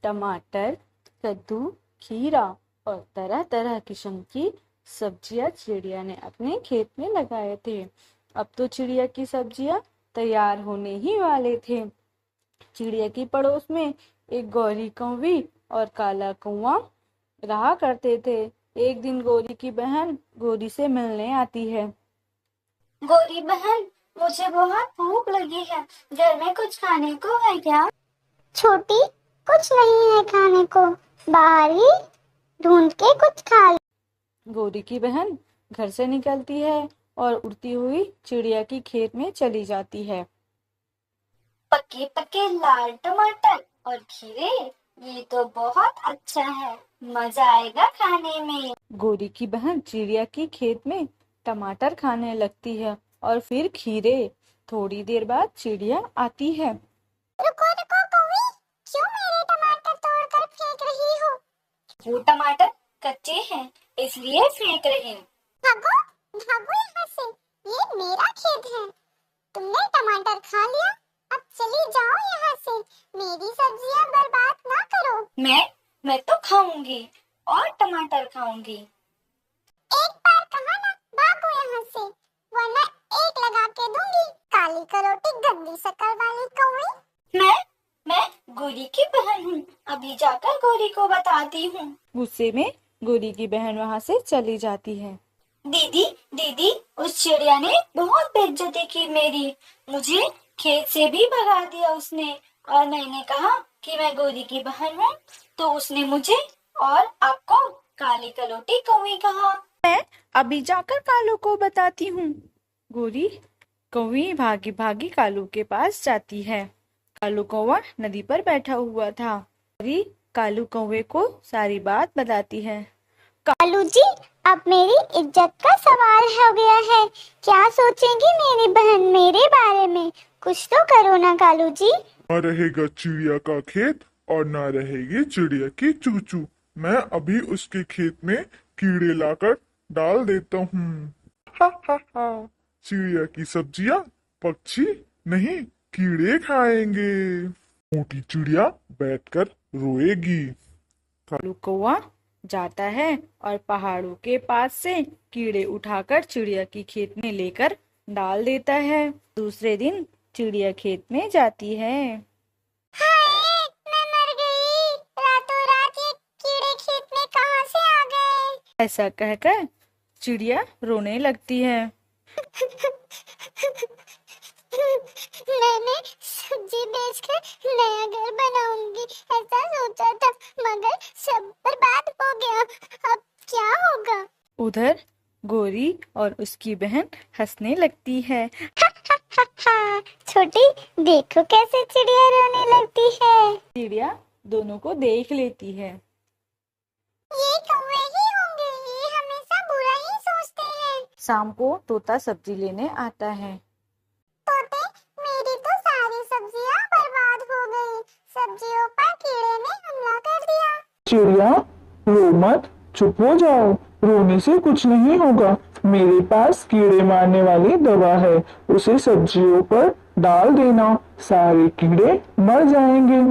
टमाटर, कद्दू, खीरा और तरह तरह किस्म की सब्जियां चिड़िया ने अपने खेत में लगाए थे। अब तो चिड़िया की सब्जियां तैयार होने ही वाले थे। चिड़िया की पड़ोस में एक गौरी कौवी और काला कौवा रहा करते थे। एक दिन गौरी की बहन गौरी से मिलने आती है। गौरी बहन, मुझे बहुत भूख लगी है। घर में कुछ खाने को है क्या? छोटी, कुछ नहीं है खाने को, बाहर ही ढूंढ के कुछ खा ले। गौरी की बहन घर से निकलती है और उड़ती हुई चिड़िया की खेत में चली जाती है। पके पके लाल टमाटर और खीरे, ये तो बहुत अच्छा है। मजा आएगा खाने में। गौरी की बहन चिड़िया की खेत में टमाटर खाने लगती है और फिर खीरे। थोड़ी देर बाद चिड़िया आती है। रुको रुको कौवी, क्यों मेरे टमाटर तोड़कर फेंक रही हो? वो टमाटर कच्चे हैं, इसलिए फेंक रही हूँ। भागो भागो यहाँ से, ये मेरा खेत है। तुमने टमाटर खा लिया, अब चली जाओ यहाँ से। मेरी सब्जियाँ बर्बाद ना करो। मैं तो खाऊंगी और टमाटर खाऊंगी। एक बार कहा ना, भागो यहाँ से, वरना एक लगा के दूंगी। काली करोटी गंदी शक्ल वाली कौवी। मैं गौरी की बहन हूँ, अभी जाकर गौरी को बताती हूँ। गुस्से में गौरी की बहन वहां से चली जाती है। दीदी दीदी, उस चिड़िया ने बहुत बेइज्जती की मेरी। मुझे खेत से भी भगा दिया उसने, और मैंने कहा कि मैं गौरी की बहन हूँ, तो उसने मुझे और आपको काली कलोटी कौवी कहा। मैं अभी जाकर कालू को बताती हूँ। गौरी कौवी भागी भागी कालू के पास जाती है। कालू कौवा नदी पर बैठा हुआ था। गौरी कालू कौवे को सारी बात बताती है। कालू जी, अब मेरी इज्जत का सवाल हो गया है। क्या सोचेंगी मेरी बहन मेरे बारे में? कुछ तो करो ना कालू जी। ना रहेगा चिड़िया का खेत और ना रहेगी चिड़िया की चूचू। मैं अभी उसके खेत में कीड़े लाकर डाल देता हूँ। हा हा हा। चिड़िया की सब्जियाँ पक्षी नहीं, कीड़े खाएंगे। मोटी चिड़िया बैठकर रोएगी। कालू कौवा जाता है और पहाड़ों के पास से कीड़े उठाकर चिड़िया की खेत में लेकर डाल देता है। दूसरे दिन चिड़िया खेत में जाती है। हाय, मैं मर गई। रातों रात ये कीड़े खेत में कहाँ से आ गए? ऐसा कहकर चिड़िया रोने लगती है। मैंने सब्जी बेचकर नया घर बनाऊंगी, ऐसा सोचा था, मगर सब बर्बाद हो गया। अब क्या होगा? उधर गौरी और उसकी बहन हंसने लगती है। छोटी, देखो कैसे चिड़िया रोने लगती है। चिड़िया दोनों को देख लेती है। ये कौवे ही होंगे, ये हमेशा बुरा ही सोचते हैं। शाम को तोता सब्जी लेने आता है। तोते, मेरी तो सारी सब्जियां बर्बाद हो गई। सब्जियों पर कीड़े ने हमला कर दिया। चिड़िया, रो मत, चुप हो जाओ। रोने से कुछ नहीं होगा। मेरे पास कीड़े मारने वाली दवा है, उसे सब्जियों पर डाल देना, सारे कीड़े मर जाएंगे।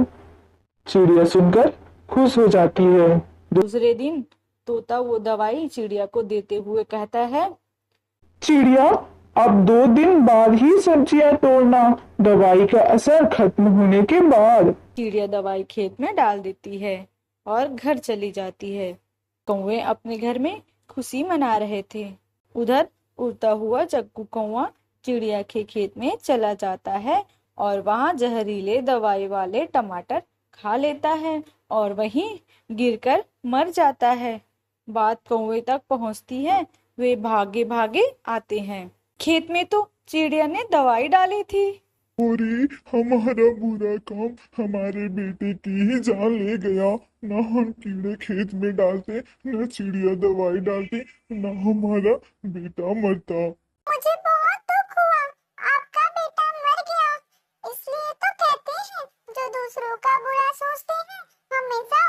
चिड़िया सुनकर खुश हो जाती है। दूसरे दिन तोता वो दवाई चिड़िया को देते हुए कहता है। चिड़िया, अब 2 दिन बाद ही सब्जियां तोड़ना, दवाई का असर खत्म होने के बाद। चिड़िया दवाई खेत में डाल देती है और घर चली जाती है। कौवे अपने घर में खुशी मना रहे थे। उधर उड़ता हुआ चक्कू कौवा चिड़िया के खेत में चला जाता है और वहां जहरीले दवाई वाले टमाटर खा लेता है और वहीं गिरकर मर जाता है। बात कौवे तक पहुंचती है। वे भागे भागे आते हैं। खेत में तो चिड़िया ने दवाई डाली थी। अरे, हमारा बुरा काम हमारे बेटे की ही जान ले गया। ना हम कीड़े खेत में डालते, ना चिड़िया दवाई डालती, ना हमारा बेटा मरता। मुझे बहुत दुख हुआ, आपका बेटा मर गया। इसलिए तो कहते हैं, जो दूसरों का बुरा सोचते हैं हमेशा